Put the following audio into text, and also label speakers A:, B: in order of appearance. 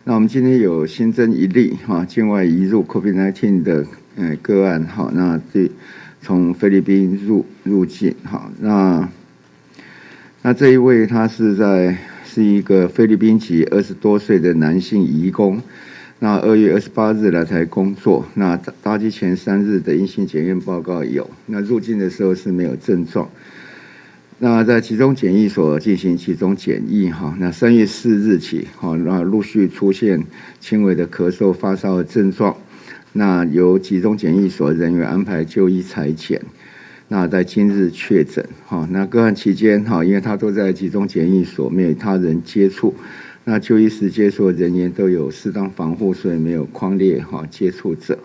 A: 那我们今天有新增一例境外移入 COVID-19 的个案那从菲律宾入境那这一位他是一个菲律宾籍20多岁的男性移工，那2月28日来台工作，那搭机前3日的阴性检验报告有，那入境的时候是没有症状。那在集中检疫所进行集中检疫那3月4日起那陆续出现轻微的咳嗽、发烧的症状，那由集中检疫所人员安排就医采检，那在今日确诊那个案期间因为他都在集中检疫所，没有与他人接触，那就医时接触的人员都有适当防护，所以没有匡列接触者。